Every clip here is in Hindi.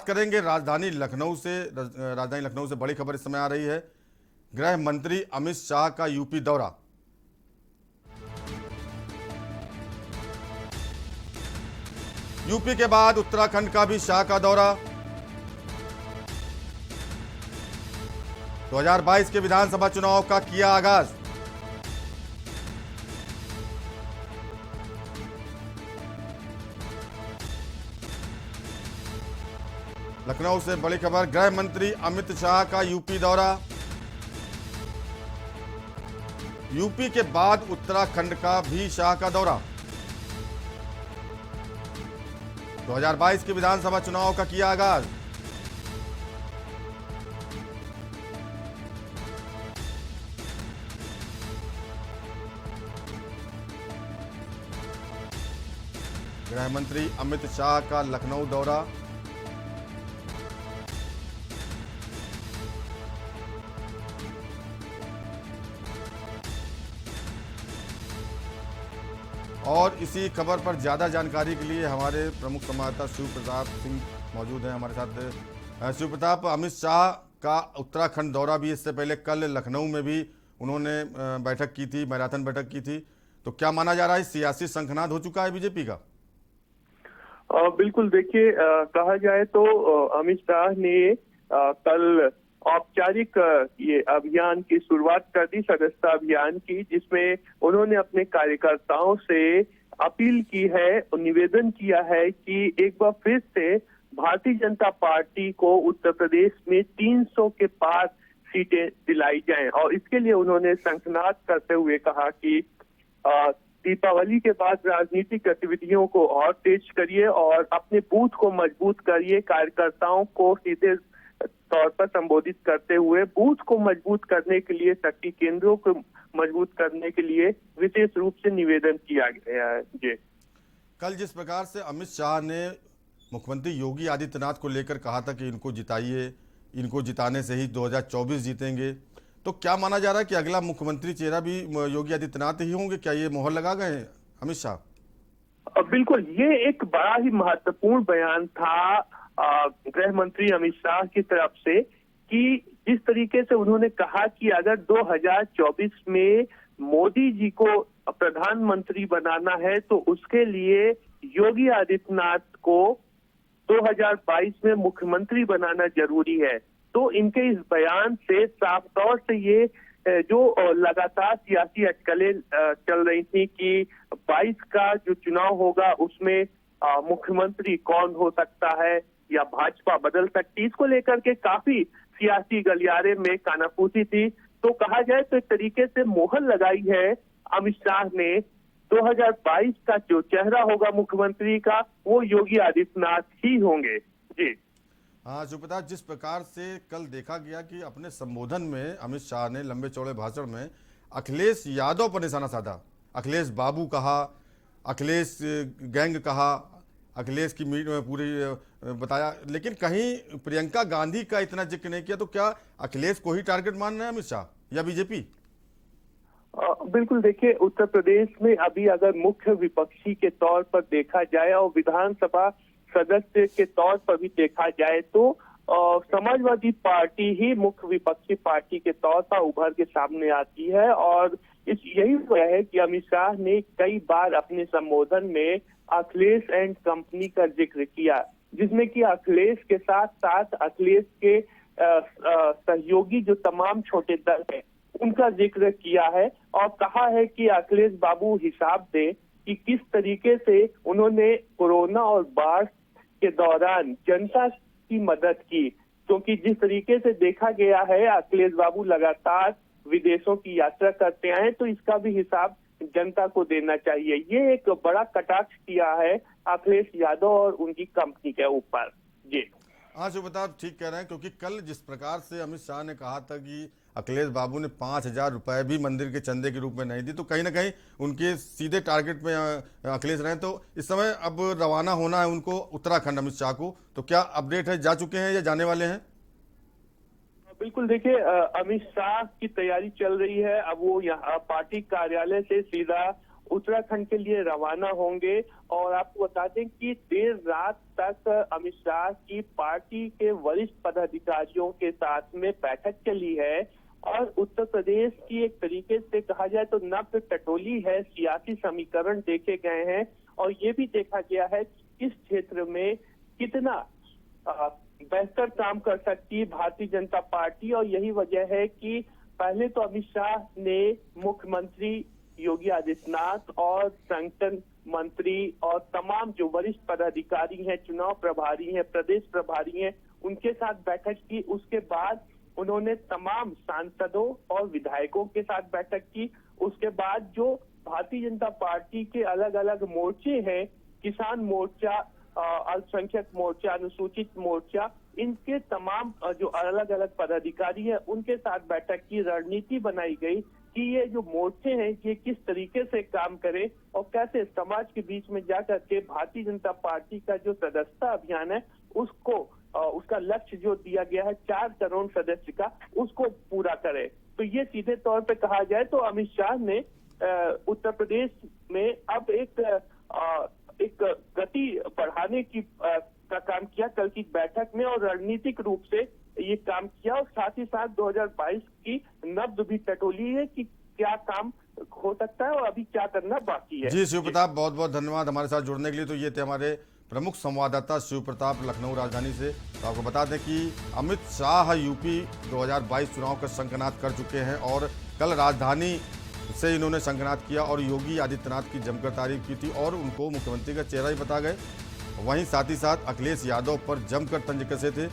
करेंगे राजधानी लखनऊ से बड़ी खबर इस समय आ रही है। गृह मंत्री अमित शाह का यूपी दौरा। यूपी के बाद उत्तराखंड का भी शाह का दौरा। 2022 के विधानसभा चुनाव का किया आगाज। लखनऊ से बड़ी खबर, गृह मंत्री अमित शाह का यूपी दौरा। यूपी के बाद उत्तराखंड का भी शाह का दौरा। 2022 के विधानसभा चुनाव का किया आगाज। गृह मंत्री अमित शाह का लखनऊ दौरा। और इसी खबर पर ज़्यादा जानकारी के लिए हमारे प्रमुख संवाददाता शिव प्रताप सिंह मौजूद हैं हमारे साथ। शिव प्रताप, अमित शाह का उत्तराखंड दौरा भी इससे पहले कल लखनऊ में भी उन्होंने बैठक की थी, मैराथन बैठक की थी, तो क्या माना जा रहा है सियासी शंखनाद हो चुका है बीजेपी का? बिल्कुल, देखिए, कहा जाए तो अमित शाह ने कल औपचारिक ये अभियान की शुरुआत कर दी, सदस्यता अभियान की, जिसमें उन्होंने अपने कार्यकर्ताओं से अपील की है और निवेदन किया है कि एक बार फिर से भारतीय जनता पार्टी को उत्तर प्रदेश में 300 के पार सीटें दिलाई जाएं। और इसके लिए उन्होंने शंखनाद करते हुए कहा कि दीपावली के बाद राजनीतिक गतिविधियों को और तेज करिए और अपने बूथ को मजबूत करिए। कार्यकर्ताओं को सीधे तौर पर संबोधित करते हुए बूथ को मजबूत करने के लिए, शक्ति केंद्रों को मजबूत करने के लिए विशेष रूप से निवेदन किया गया है। जी, कल जिस प्रकार से अमित शाह ने मुख्यमंत्री योगी आदित्यनाथ को लेकर कहा था कि इनको जिताइए, इनको जिताने से ही 2024 जीतेंगे, तो क्या माना जा रहा है कि अगला मुख्यमंत्री चेहरा भी योगी आदित्यनाथ ही होंगे? क्या ये मोहर लगा गए अमित शाह? बिल्कुल, ये एक बड़ा ही महत्वपूर्ण बयान था गृह मंत्री अमित शाह की तरफ से, कि जिस तरीके से उन्होंने कहा कि अगर 2024 में मोदी जी को प्रधानमंत्री बनाना है तो उसके लिए योगी आदित्यनाथ को 2022 में मुख्यमंत्री बनाना जरूरी है। तो इनके इस बयान से साफ तौर से ये जो लगातार सियासी अटकलें चल रही थी कि 22 का जो चुनाव होगा उसमें मुख्यमंत्री कौन हो सकता है या भाजपा बदल सकती, इसको लेकर के काफी सियासी गलियारे में कानाफूसी थी। तो कहा जाए तो एक तरीके से मोहर लगाई है अमित शाह ने, 2022 का जो चेहरा होगा मुख्यमंत्री का वो योगी आदित्यनाथ ही होंगे। जी हाँ शिवप्रताप, जिस प्रकार से कल देखा गया कि अपने संबोधन में अमित शाह ने लंबे चौड़े भाषण में अखिलेश यादव पर निशाना साधा, अखिलेश बाबू कहा, अखिलेश गैंग कहा, अखिलेश की मीट में पूरी बताया, लेकिन कहीं प्रियंका गांधी का इतना जिक्र नहीं किया। तो क्या अखिलेश को ही टारगेट मान रहे हैं अमित शाह या बीजेपी? बिल्कुल, देखिए, उत्तर प्रदेश में अभी अगर मुख्य विपक्षी के तौर पर देखा जाए और विधानसभा सदस्य के तौर पर भी देखा जाए तो समाजवादी पार्टी ही मुख्य विपक्षी पार्टी के तौर पर उभर के सामने आती है। और यही वजह है कि अमित शाह ने कई बार अपने संबोधन में अखिलेश एंड कंपनी का जिक्र किया, जिसमें कि अखिलेश के साथ साथ अखिलेश के सहयोगी जो तमाम छोटे दल हैं उनका जिक्र किया है और कहा है कि अखिलेश बाबू हिसाब दें कि किस तरीके से उन्होंने कोरोना और बाढ़ के दौरान जनता की मदद की, क्योंकि जिस तरीके से देखा गया है अखिलेश बाबू लगातार विदेशों की यात्रा करते आए, तो इसका भी हिसाब जनता को देना चाहिए। ये एक बड़ा कटाक्ष किया है अखिलेश यादव और उनकी कंपनी के ऊपर। जी हाँ शिवप्रताप, ठीक कह रहे हैं, क्योंकि कल जिस प्रकार से अमित शाह ने कहा था कि अखिलेश बाबू ने 5,000 रुपए भी मंदिर के चंदे के रूप में नहीं दी, तो कहीं ना कहीं उनके सीधे टारगेट में अखिलेश रहे। तो इस समय अब रवाना होना है उनको उत्तराखंड अमित शाह को, तो क्या अपडेट है, जा चुके हैं या जाने वाले हैं? बिल्कुल, देखिए, अमित शाह की तैयारी चल रही है। अब वो यहाँ पार्टी कार्यालय से सीधा उत्तराखंड के लिए रवाना होंगे। और आपको बता दें कि देर रात तक अमित शाह की पार्टी के वरिष्ठ पदाधिकारियों के साथ में बैठक चली है और उत्तर प्रदेश की एक तरीके से कहा जाए तो नब्ज टटोली है, सियासी समीकरण देखे गए हैं और ये भी देखा गया है कि इस क्षेत्र में कितना बेहतर काम कर सकती है भारतीय जनता पार्टी। और यही वजह है कि पहले तो अमित शाह ने मुख्यमंत्री योगी आदित्यनाथ और संगठन मंत्री और तमाम जो वरिष्ठ पदाधिकारी हैं, चुनाव प्रभारी हैं, प्रदेश प्रभारी हैं, उनके साथ बैठक की। उसके बाद उन्होंने तमाम सांसदों और विधायकों के साथ बैठक की। उसके बाद जो भारतीय जनता पार्टी के अलग अलग मोर्चे हैं, किसान मोर्चा, अल्पसंख्यक मोर्चा, अनुसूचित मोर्चा, इनके तमाम जो अलग अलग पदाधिकारी हैं उनके साथ बैठक की, रणनीति बनाई गई कि ये जो मोर्चे हैं ये किस तरीके से काम करें और कैसे समाज के बीच में जाकर के भारतीय जनता पार्टी का जो सदस्यता अभियान है उसको उसका लक्ष्य जो दिया गया है 4 करोड़ सदस्य का, उसको पूरा करे। तो ये सीधे तौर पे कहा जाए तो अमित शाह ने उत्तर प्रदेश में अब एक गति बढ़ाने की का काम किया कल की बैठक में और रणनीतिक रूप से ये काम किया और साथ ही साथ 2022 की नब्ज भी टटोली है कि क्या काम हो सकता है और अभी क्या करना बाकी है। जी शिव प्रताप, बहुत बहुत धन्यवाद हमारे साथ जुड़ने के लिए। तो ये थे हमारे प्रमुख संवाददाता शिव प्रताप लखनऊ राजधानी से। तो आपको बता दें कि अमित शाह यूपी 2022 चुनाव का शंखनाद कर चुके हैं और कल राजधानी से इन्होंने शंखनाद किया और योगी आदित्यनाथ की जमकर तारीफ की थी और उनको मुख्यमंत्री का चेहरा ही बता गए। वहीं साथ ही साथ अखिलेश यादव पर जमकर तंज कसे थे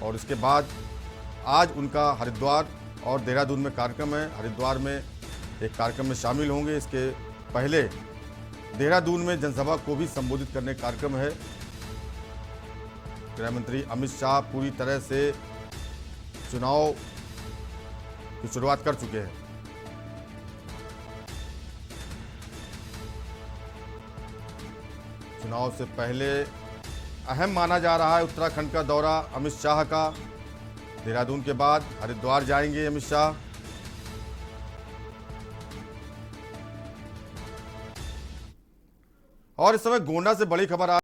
और इसके बाद आज उनका हरिद्वार और देहरादून में कार्यक्रम है। हरिद्वार में एक कार्यक्रम में शामिल होंगे, इसके पहले देहरादून में जनसभा को भी संबोधित करने का कार्यक्रम है। गृह मंत्री अमित शाह पूरी तरह से चुनाव की शुरुआत कर चुके हैं। चुनाव से पहले अहम माना जा रहा है उत्तराखंड का दौरा अमित शाह का। देहरादून के बाद हरिद्वार जाएंगे अमित शाह। और इस समय गोंडा से बड़ी खबर आ